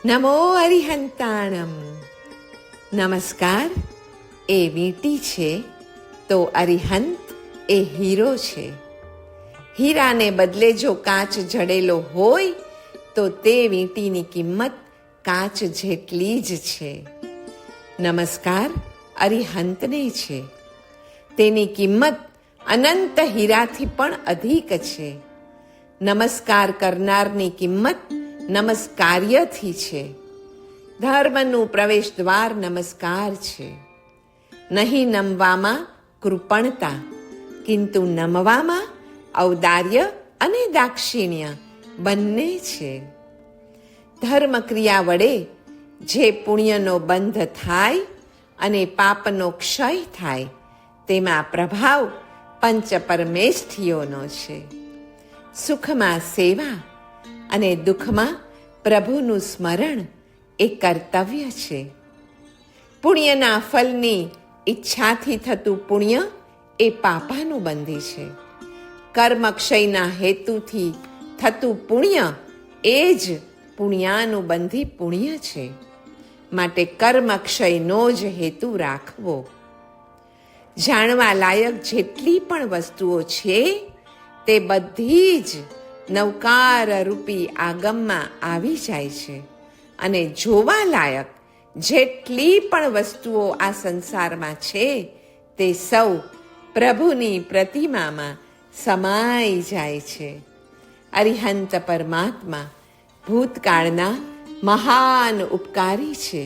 નમો અરિહંતાણમ. નમસ્કાર એ વીંટી છે તો અરિહંત એ હીરો છે. હીરાને બદલે જો કાચ જડેલો હોય તો તે વીંટીની કિંમત કાચ જેટલી જ છે. નમસ્કાર અરિહંતને છે. તેની કિંમત અનંત હીરાથી પણ અધિક છે. નમસ્કાર કરનારની કિંમત નમસ્કાર્યથી છે. ધર્મનું પ્રવેશ દ્વાર નમસ્કાર છે. નહીં નમવામાં કૃપણતા, કિંતુ નમવામાં ઔદાર્ય અને દાક્ષિણ્ય બંને છે. ધર્મ ક્રિયા વડે જે પુણ્યનો બંધ થાય અને પાપનો ક્ષય થાય તેમાં પ્રભાવ પંચ પરમેષ્ઠીઓનો છે. સુખમાં સેવા અને દુઃખમાં પ્રભુનું સ્મરણ એ કર્તવ્ય છે. પુણ્યના ફલની ઈચ્છાથી થતું પુણ્ય એ પાપાનુબંધી છે. કર્મક્ષયના હેતુથી થતું પુણ્ય એ જ પુણ્યાનુબંધી પુણ્ય છે. માટે કર્મક્ષયનો જ હેતુ રાખવો. જાણવા લાયક જેટલી પણ વસ્તુઓ છે તે બધી જ નવકાર રૂપી આગમમાં આવી જાય છે અને જોવા લાયક જેટલી પણ વસ્તુઓ આ સંસારમાં છે તે સૌ પ્રભુની પ્રતિમામાં સમાઈ જાય છે. અરિહંત પરમાત્મા ભૂતકાળના મહાન ઉપકારી છે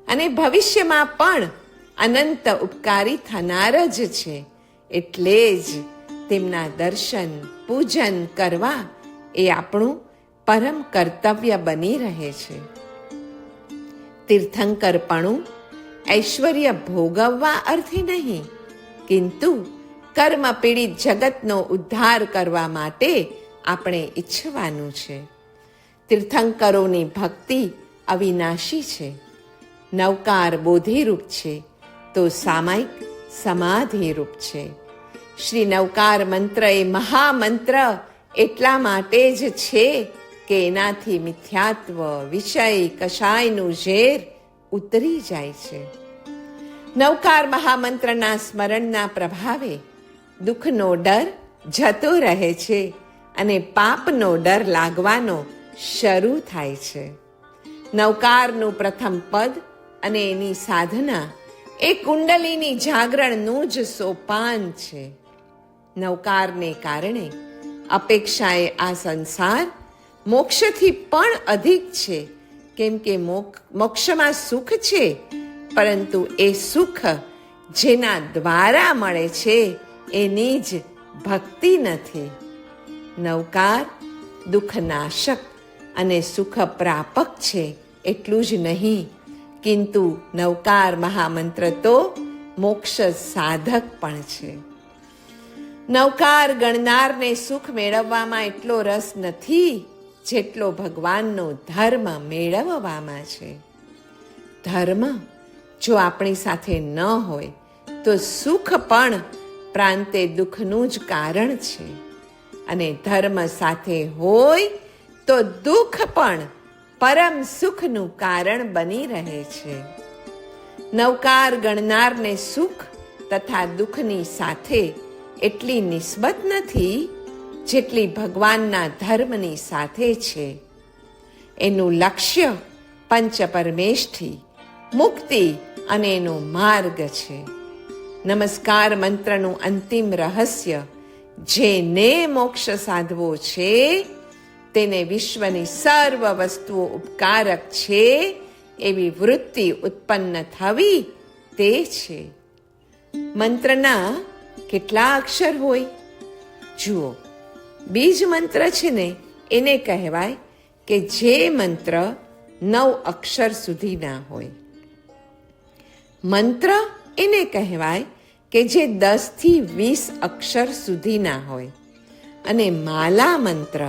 અને ભવિષ્યમાં પણ અનંત ઉપકારી થનાર જ છે. એટલે જ તેમના દર્શન પૂજન કરવા એ આપણું પરમ કર્તવ્ય બની રહે છે. તીર્થંકરપણું ઐશ્વર્ય ભોગવવા અર્થે નહીં, કિંતુ કર્મ પીડિત જગતનો ઉદ્ધાર કરવા માટે આપણે ઈચ્છવાનું છે. તીર્થંકરોની ભક્તિ અવિનાશી છે. નવકાર બોધિરૂપ છે તો સામાયિક સમાધિરૂપ છે. શ્રી નવકાર મંત્ર એ મહામંત્ર એટલા માટે જ છે કે એનાથી મિથ્યાત્વ વિષય કશાયનું ઝેર ઉતરી જાય છે. નવકાર મહામંત્રના સ્મરણના પ્રભાવે દુઃખનો ડર જતો રહે છે અને પાપનો ડર લાગવાનો શરૂ થાય છે. નવકારનું પ્રથમ પદ અને એની સાધના એ કુંડલીની જાગરણનું જ સોપાન છે. નવકારને કારણે અપેક્ષાએ આ સંસાર મોક્ષથી પણ અધિક છે, કેમ કે મોક્ષમાં સુખ છે, પરંતુ એ સુખ જેના દ્વારા મળે છે એની જ ભક્તિ નથી. નવકાર દુઃખનાશક અને સુખ પ્રાપક છે એટલું જ નહીં, કિંતુ નવકાર મહામંત્ર તો મોક્ષ સાધક પણ છે. નવકાર ગણનારને સુખ મેળવવામાં એટલો રસ નથી જેટલો ભગવાનનો ધર્મ મેળવવામાં છે. ધર્મ જો આપણી સાથે ન હોય તો સુખ પણ પ્રાંતે દુઃખનું જ કારણ છે, અને ધર્મ સાથે હોય તો દુઃખ પણ પરમ સુખનું કારણ બની રહે છે. નવકાર ગણનારને સુખ તથા દુઃખની સાથે એટલી નિસ્બત નથી જેટલી ભગવાનના ધર્મની સાથે છે. એનું લક્ષ્ય પંચ પરમેષ્ઠી મુક્તિ અને એનો માર્ગ છે. નમસ્કાર મંત્રનું અંતિમ રહસ્ય જેને મોક્ષ સાધવો છે તેને વિશ્વની સર્વ વસ્તુઓ ઉપકારક છે એવી વૃત્તિ ઉત્પન્ન થવી તે છે. મંત્રના કેટલા અક્ષર હોય? જુઓ, બીજ મંત્ર છે ને એને કહેવાય કે જે મંત્ર 9 અક્ષર સુધીના હોય. મંત્ર એને કહેવાય કે જે 10 થી 20 અક્ષર સુધીના હોય. અને માલા મંત્ર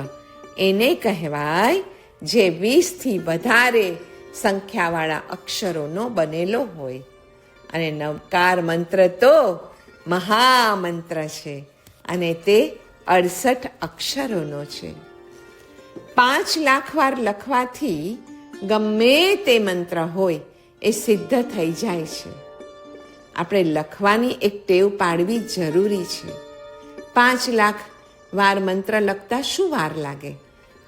એને કહેવાય જે 20 થી વધારે સંખ્યાવાળા અક્ષરોનો બનેલો હોય. અને નવકાર મંત્ર તો મહામંત્ર છે અને તે 68 અક્ષરોનો છે. 5 લાખ વાર લખવાથી ગમે તે મંત્ર હોય એ સિદ્ધ થઈ જાય છે. આપણે લખવાની એક ટેવ પાડવી જરૂરી છે. 5 લાખ વાર મંત્ર લખતા શું વાર લાગે?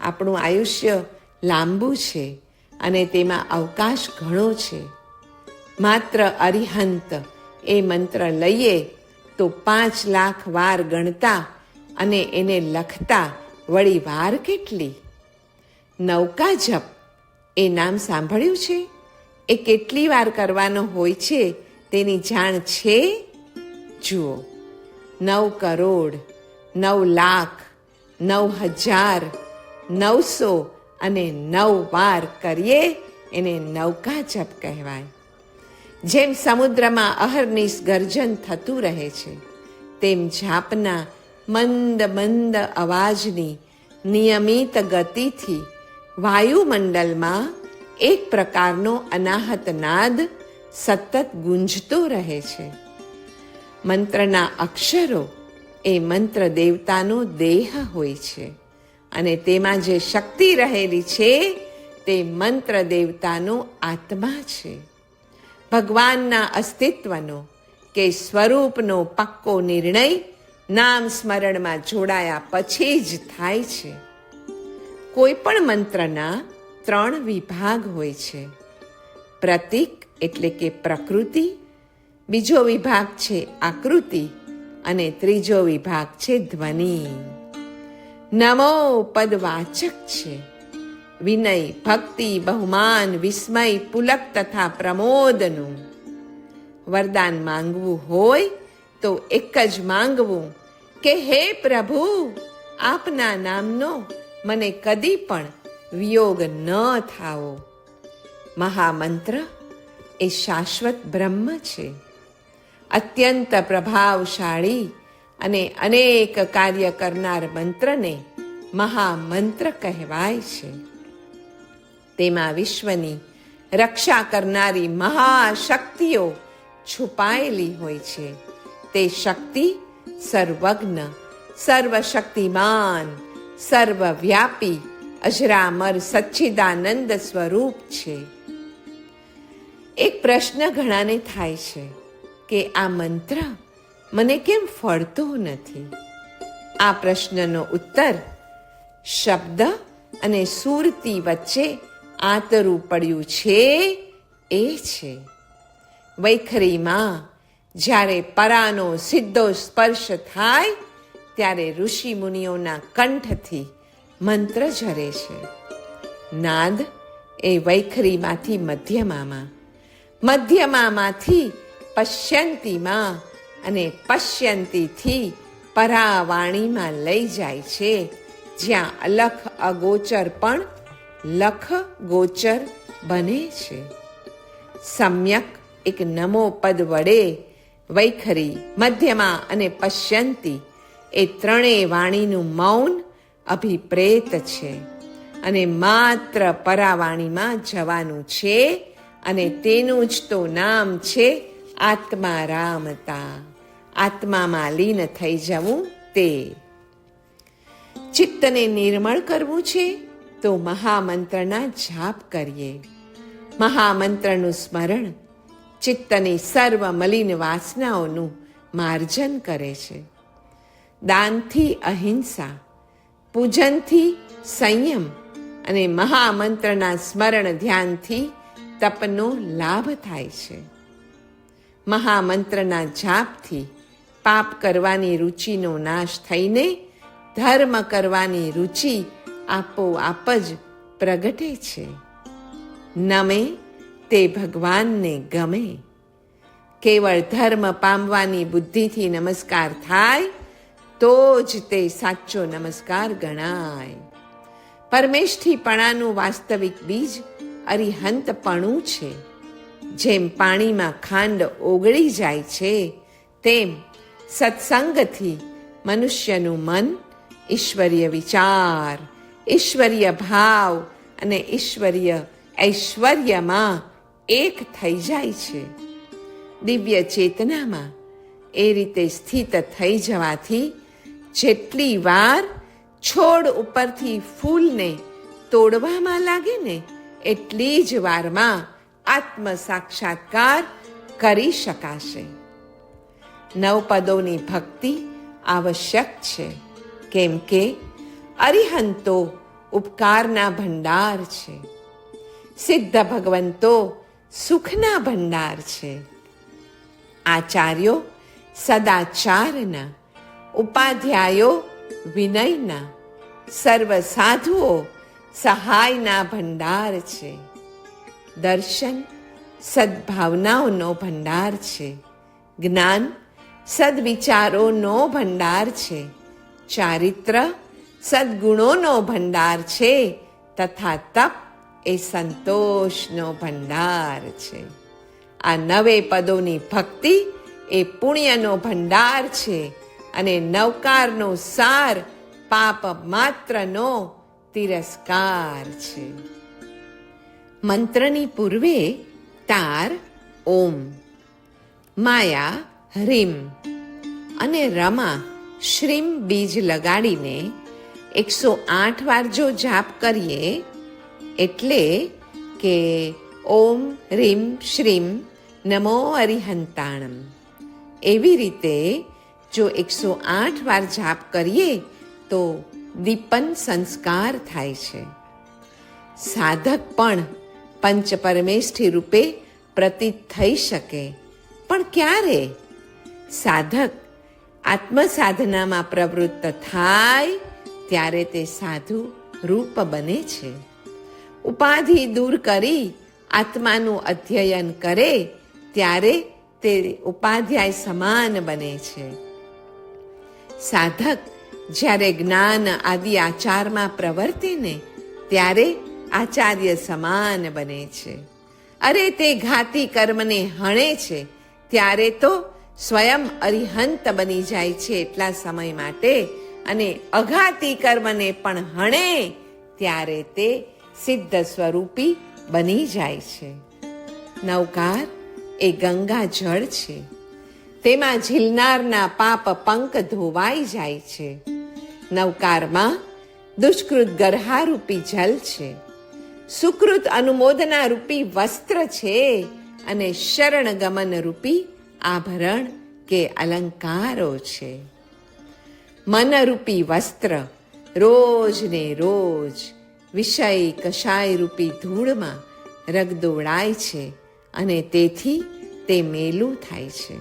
આપણું આયુષ્ય લાંબુ છે અને તેમાં અવકાશ ઘણો છે. માત્ર અરિહંત એ મંત્ર લઈએ તો 5 લાખ વાર ગણતા અને એને લખતા વળી વાર કેટલી? નૌકા જપ એ નામ સાંભળ્યું છે? એ કેટલી વાર કરવાનો હોય છે તેની જાણ છે? જુઓ, 9 કરોડ, 9 લાખ, 9,000, 900 અને 9 વાર કરીએ એને નૌકા જપ કહેવાય. જેમ સમુદ્રમાં અહર્નિશ ગર્જન થતું રહે છે, તેમ જાપના મંદ મંદ અવાજની નિયમિત ગતિથી વાયુમંડળમાં એક પ્રકારનો અનાહત નાદ સતત ગુંજતો રહે છે. મંત્રના અક્ષરો એ મંત્ર દેવતાનો દેહ હોય છે અને તેમાં જે શક્તિ રહેલી છે તે મંત્ર દેવતાનો આત્મા છે. ભગવાનના અસ્તિત્વનો કે સ્વરૂપનો પક્કો નિર્ણય નામ સ્મરણમાં જોડાયા પછી જ થાય છે. કોઈ પણ મંત્રના 3 વિભાગ હોય છે. પ્રતીક એટલે કે પ્રકૃતિ, બીજો વિભાગ છે આકૃતિ અને ત્રીજો વિભાગ છે ધ્વનિ. નમો પદવાચક છે. વિનય, ભક્તિ, બહુમાન, વિસ્મય, પુલક તથા પ્રમોદનું. વરદાન માંગવું હોય તો એક જ માંગવું કે હે પ્રભુ, આપના નામનો મને કદી પણ વિયોગ ન થાવો. મહામંત્ર એ શાશ્વત બ્રહ્મ છે. અત્યંત પ્રભાવશાળી અને અનેક કાર્ય કરનાર મંત્રને મહામંત્ર કહેવાય છે. તેમાં વિશ્વની રક્ષા કરનારી મહાશક્તિઓ છુપાયેલી હોય છે. તે શક્તિ સર્વજ્ઞ, સર્વશક્તિમાન, સર્વવ્યાપી, અજરામર સચ્ચિદાનંદ સ્વરૂપ છે. એક પ્રશ્ન ઘણાને થાય છે કે આ મંત્ર મને કેમ ફળતો નથી? આ પ્રશ્નનો ઉત્તર શબ્દ અને સુરતી વચ્ચે આંતરું પડ્યું છે એ છે. વૈખરીમાં જ્યારે પરાનો સીધો સ્પર્શ થાય ત્યારે ઋષિ મુનિઓના કંઠથી મંત્ર ઝરે છે. નાદ એ વૈખરીમાંથી મધ્યમામાં, મધ્યમામાંથી પશ્યંતીમાં અને પશ્યંતીથી પરાવાણીમાં લઈ જાય છે, જ્યાં અલખ અગોચર પણ લખ ગોચર બને છે. સમ્યક એક નમો પદ વડે વૈખરી, મધ્યમા અને પશ્યંતી એ ત્રણેય વાણીનું મૌન અભિપ્રેત છે અને માત્ર પરાવાણીમાં જવાનું છે અને તેનું જ તો નામ છે આત્મારામતા. આત્મામાં લીન થઈ જવું તે. ચિત્તને નિર્મળ કરવું છે તો મહામંત્રના જાપ કરીએ. મહામંત્રનું સ્મરણ ચિત્તની સર્વ મલિન વાસનાઓનું માર્જન કરે છે. દાનથી અહિંસા, પૂજનથી સંયમ અને મહામંત્રના સ્મરણ ધ્યાનથી તપનો લાભ થાય છે. મહામંત્રના જાપથી પાપ કરવાની રુચિનો નાશ થઈને ધર્મ કરવાની રુચિ આપોઆપ જ પ્રગટે છે. નમે તે ભગવાનને ગમે. કેવળ ધર્મ પામવાની બુદ્ધિથી નમસ્કાર થાય તો જ તે સાચો નમસ્કાર ગણાય. પરમેષ્ઠીપણાનું વાસ્તવિક બીજ અરિહંતપણું છે. જેમ પાણીમાં ખાંડ ઓગળી જાય છે, તેમ સત્સંગથી મનુષ્યનું મન ઈશ્વરીય વિચાર, ઈશ્વરીય ભાવ અને ઈશ્વરીય ઐશ્વર્યમાં એક થઈ જાય છે. દિવ્ય ચેતનામાં એ રીતે સ્થિત થઈ જવાથી જેટલી વાર છોડ ઉપરથી ફૂલને તોડવામાં લાગે ને, એટલી જ વારમાં આત્મ સાક્ષાત્કાર કરી શકાશે. નવપદોની ભક્તિ આવશ્યક છે, કેમ કે અરિહંતો ઉપકારના ભંડાર છે, સિદ્ધ ભગવંતો સુખના ભંડાર છે, આચાર્યો સદાચારના, ઉપાધ્યાયો વિનયના, સર્વ સાધુઓ સહાયના ભંડાર છે, દર્શન સદ્ભાવનાઓનો ભંડાર છે, જ્ઞાન સદવિચારોનો ભંડાર છે, ચારિત્ર સદ્ગુણોનો ભંડાર છે, તથા તપ એ સંતોષનો ભંડાર છે. આ નવે પદોની ભક્તિ એ પુણ્યનો ભંડાર છે અને નવકારનો સાર પાપ માત્રનો તિરસ્કાર છે. મંત્રની પૂર્વે તાર ઓમ, માયા હ્રીમ અને રમા શ્રીમ બીજ લગાડીને 108 વાર જો જાપ કરીએ, એટલે કે ઓમ હ્રીમ શ્રીમ નમો અરિહંતાણમ, એવી રીતે જો 108 વાર જાપ કરીએ તો દીપન સંસ્કાર થાય છે. સાધક પણ પંચ પરમેષ્ઠી રૂપે પ્રતીત થઈ શકે, પણ ક્યારે? સાધક આત્મસાધનામાં પ્રવૃત્ત થાય ત્યારે તે સાધુ રૂપ બને છે. ઉપાધિ દૂર કરી આત્માનું અધ્યયન કરે ત્યારે તે ઉપાધ્યાય સમાન બને છે. સાધક જ્યારે જ્ઞાન આદિ આચારમાં પ્રવર્તે ને ત્યારે આચાર્ય સમાન બને છે. અરે તે ઘાતી કર્મને હણે છે ત્યારે તો સ્વયં અરિહંત બની જાય છે એટલા સમય માટે, અને અઘાતી કર્મને પણ હણે ત્યારે તે સિદ્ધ સ્વરૂપી બની જાય છે. નવકાર એ ગંગા જળ છે, તેમાં ઝીલનારના પાપ પંક ધોવાઈ જાય છે. નવકારમાં દુષ્કૃત ગર્હારૂપી જલ છે, સુકૃત અનુમોદના રૂપી વસ્ત્ર છે, અને શરણ ગમન રૂપી આભરણ કે અલંકારો છે. મનરૂપી વસ્ત્ર રોજ ને રોજ વિષય કષાય રૂપી ધૂળમાં રગદોળાય છે, અને તેથી તે મેલું થાય છે.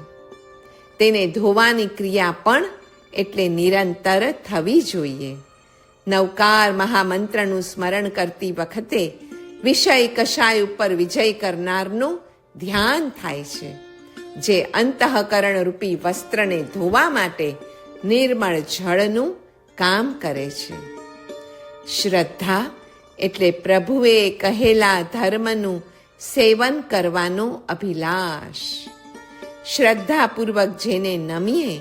તેને ધોવાની ક્રિયા પણ એટલે નિરંતર થવી જોઈએ. નવકાર મહામંત્રનું સ્મરણ કરતી વખતે વિષય કષાય ઉપર વિજય કરનારનું ધ્યાન થાય છે, જે અંતઃકરણ રૂપી વસ્ત્રને ધોવા માટે નિર્મળ જળનું કામ કરે છે. શ્રદ્ધા એટલે પ્રભુએ કહેલા ધર્મનું સેવન કરવાનો અભિલાષ. શ્રદ્ધાપૂર્વક જેને નમીએ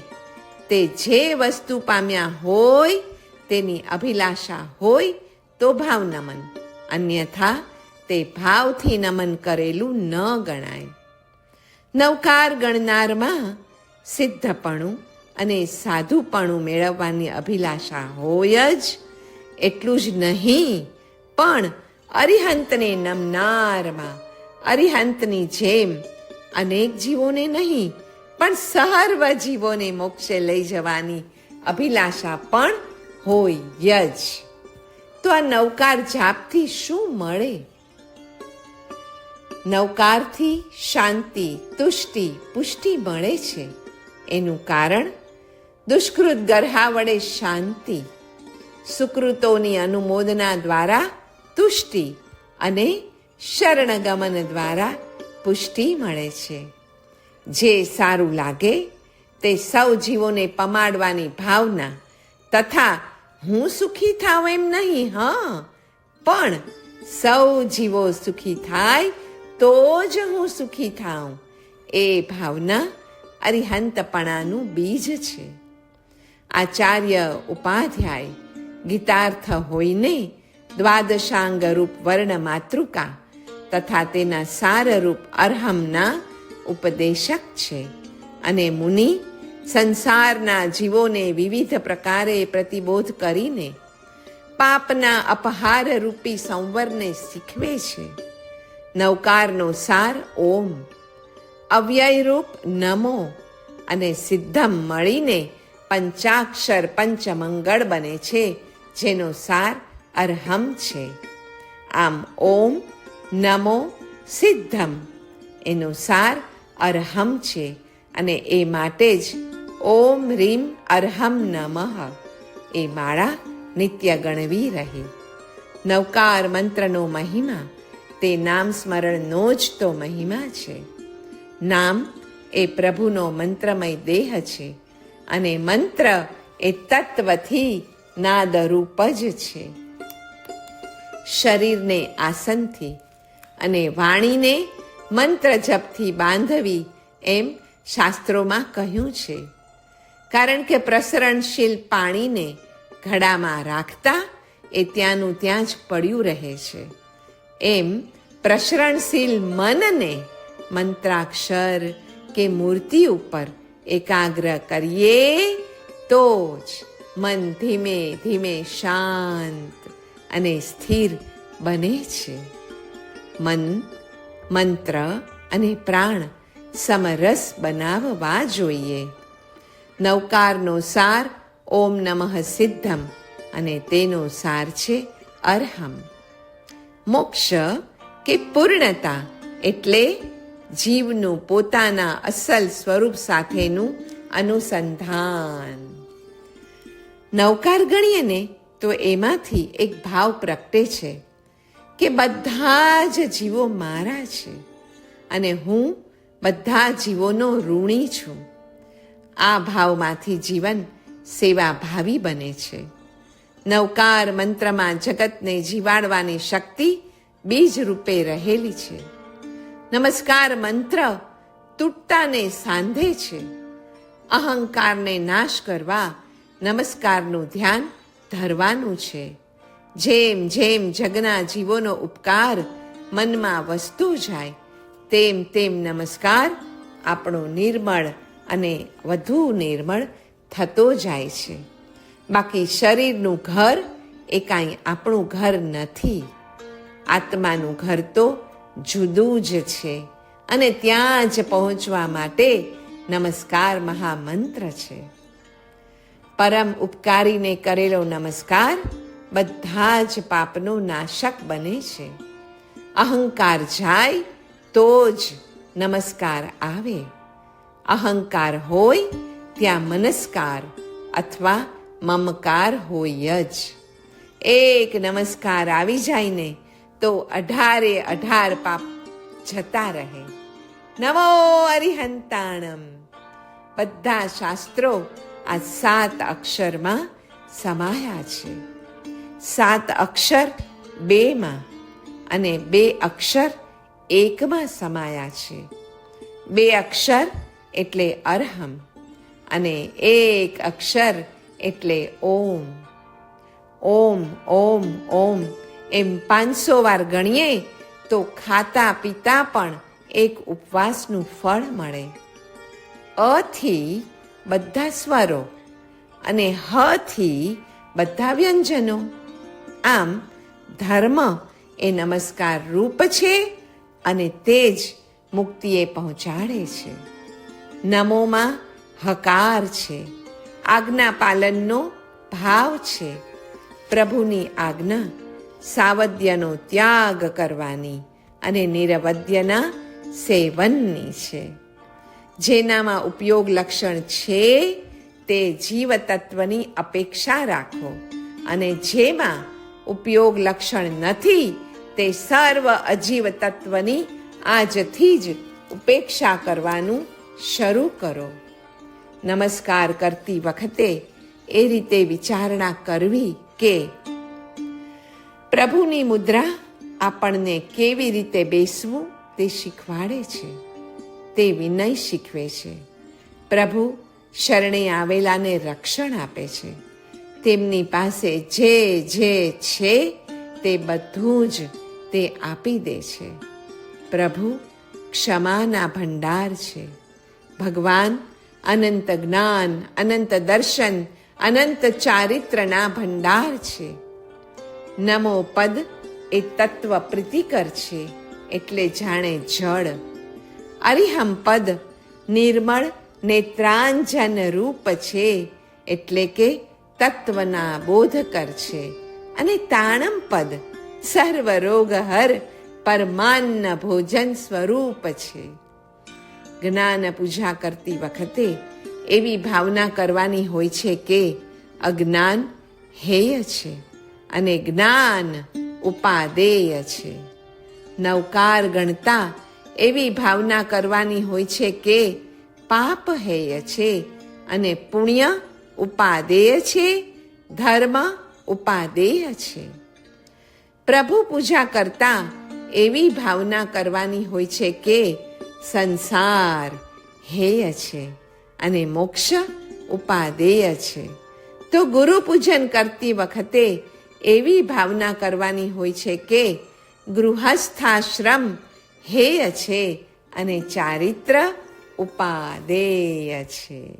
તે જે વસ્તુ પામ્યા હોય તેની અભિલાષા હોય તો ભાવ નમન, અન્યથા તે ભાવથી નમન કરેલું ન ગણાય. નવકાર ગણનારમાં સિદ્ધપણું અને સાધુપણું મેળવવાની અભિલાષા હોય જ, એટલું જ નહીં પણ અરિહંતને નમનારમાં અરિહંતની જેમ અનેક જીવોને નહીં પણ સર્વ જીવોને મોક્ષે લઈ જવાની અભિલાષા પણ હોય જ. તો આ નવકાર જાપથી શું મળે? નવકારથી શાંતિ, તુષ્ટિ, પુષ્ટિ મળે છે. એનું કારણ દુષ્કૃત ગર્હા વડે શાંતિ, સુકૃતોની અનુમોદના દ્વારા તુષ્ટિ અને શરણગમન દ્વારા પુષ્ટિ મળે છે. જે સારું લાગે તે સૌ જીવોને પમાડવાની ભાવના તથા હું સુખી થાવ એમ નહીં, પણ સૌ જીવો સુખી થાય તો જ હું સુખી થાઉં, એ ભાવના અરિહંતપણાનું બીજ છે. આચાર્ય ઉપાધ્યાય ગીતાર્થ હોઈને દ્વાદશાંગ રૂપ વર્ણ માતૃકા તથા તેના સારરૂપ અર્હમના ઉપદેશક છે, અને મુનિ સંસારના જીવોને વિવિધ પ્રકારે પ્રતિબોધ કરીને પાપના અપહાર રૂપી સંવરને શીખવે છે. નવકારનો સાર ઓમ, અવ્યય રૂપ નમો અને સિદ્ધમ મળીને પંચાક્ષર પંચમંગળ બને છે, જેનો સાર અરહમ છે. આમ ઓમ, નમો, સિદ્ધમ એનો સાર અરહમ છે અને એ માટે જ ઓમ રીમ અરહમ નમઃ એ માળા નિત્ય ગણવી રહી. નવકાર મંત્રનો મહિમા તે નામ સ્મરણનો જ તો મહિમા છે. નામ એ પ્રભુનો મંત્રમય દેહ છે અને મંત્ર એ તત્વથી નાદરૂપ જ છે. શરીરને આસનથી અને વાણીને મંત્ર જપથી બાંધવી એમ શાસ્ત્રોમાં કહ્યું છે. કારણ કે પ્રસરણશીલ પાણીને ઘડામાં રાખતા એ ત્યાંનું ત્યાં જ પડ્યું રહે છે, એમ પ્રસરણશીલ મનને મંત્રાક્ષર કે મૂર્તિ ઉપર એકાગ્ર કરીએ તો જ મન ધીમે ધીમે શાંત અને સ્થિર બને છે. મન, મંત્ર અને પ્રાણ સમરસ બનાવવા જોઈએ. નવકારનો સાર ઓમ નમઃ સિદ્ધમ અને તેનો સાર છે અરહમ. મોક્ષ કે પૂર્ણતા એટલે જીવનું પોતાના અસલ સ્વરૂપ સાથેનું અનુસંધાન. નવકાર ગણીએ ને તો એમાંથી એક ભાવ પ્રગટે છે કે બધા જ જીવો મારા છે અને હું બધા જીવોનો ઋણી છું. આ ભાવમાંથી જીવન સેવાભાવી બને છે. નવકાર મંત્રમાં જગતને જીવાડવાની શક્તિ બીજ રૂપે રહેલી છે. નમસ્કાર મંત્ર તૂટતાને સાંધે છે. અહંકારને નાશ કરવા નમસ્કારનું ધ્યાન ધરવાનું છે. જેમ જેમ જગના જીવોનો ઉપકાર મનમાં વસતો જાય તેમ તેમ નમસ્કાર આપણો નિર્મળ અને વધુ નિર્મળ થતો જાય છે. બાકી શરીરનું ઘર એ કાંઈ આપણું ઘર નથી. આત્માનું ઘર તો જુદું જ છે અને ત્યાં જ પહોંચવા માટે નમસ્કાર મહામંત્ર છે. પરમ ઉપકારીને કરેલો નમસ્કાર બધા જ પાપનો નાશક બને છે. અહંકાર જાય તો જ નમસ્કાર આવે. અહંકાર હોય ત્યાં મનસ્કાર અથવા મમકાર હોય જ. એક નમસ્કાર આવી જાય ને તો 18 પાપ જતા રહે. નમો અરિહંતાણમ. બધા શાસ્ત્રો આ 7 અક્ષરમાં સમાયા છે. 7 અક્ષર 2માં અને 2 અક્ષર 1માં સમાયા છે. 2 અક્ષર એટલે અરહમ અને 1 અક્ષર એટલે ઓમ. ઓમ ઓમ ઓમ એમ 500 વાર ગણીએ તો ખાતા પીતા પણ એક ઉપવાસનું ફળ મળે. અથી બધા સ્વરો અને હથી બધા વ્યંજનો. આમ ધર્મ એ નમસ્કાર રૂપ છે અને તે જ મુક્તિએ પહોંચાડે છે. નમોમાં હકાર છે, આજ્ઞા પાલનનો ભાવ છે. પ્રભુની આજ્ઞા સાવધ્યનો ત્યાગ કરવાની અને નિરવધ્યના સેવનની છે. જેનામાં ઉપયોગ લક્ષણ છે તે જીવ તત્વની અપેક્ષા રાખો અને જેમાં ઉપયોગ લક્ષણ નથી તે સર્વ અજીવ તત્વની આજથી જ ઉપેક્ષા કરવાનું શરૂ કરો. નમસ્કાર કરતી વખતે એ રીતે વિચારણા કરવી કે પ્રભુની મુદ્રા આપણને કેવી રીતે બેસવું તે શીખવાડે છે. તે વિનય શીખવે છે. પ્રભુ શરણે આવેલાને રક્ષણ આપે છે. તેમની પાસે જે જે છે તે બધું જ તે આપી દે છે. પ્રભુ ક્ષમાના ભંડાર છે. ભગવાન અનંત જ્ઞાન, અનંત દર્શન, અનંત ચારિત્રના ભંડાર છે. નમો પદ એ તત્વ પ્રીતિકર છે, એટલે જાણે જળ. અરિહમ પદ નિર્મળ નેત્રાંજન રૂપ છે, એટલે કે તત્વના બોધકર છે. અને તાણમ પદ સર્વ રોગ હર પરમાન્ન ભોજન સ્વરૂપ છે. જ્ઞાન પૂજા કરતી વખતે એવી ભાવના કરવાની હોય છે કે અજ્ઞાન હેય છે અને જ્ઞાન ઉપાદેય છે. નવકાર ગણતા એવી ભાવના કરવાની હોય છે કે પાપ હેય છે અને પુણ્ય ઉપાદેય છે, ધર્મ ઉપાદેય છે. પ્રભુ પૂજા કરતા એવી ભાવના કરવાની હોય છે કે સંસાર હેય છે અને મોક્ષ ઉપાદેય છે. તો ગુરુ પૂજન કરતી વખતે એવી ભાવના કરવાની હોય છે કે ગૃહસ્થાશ્રમ હેય છે અને ચારિત્ર ઉપાદેય છે.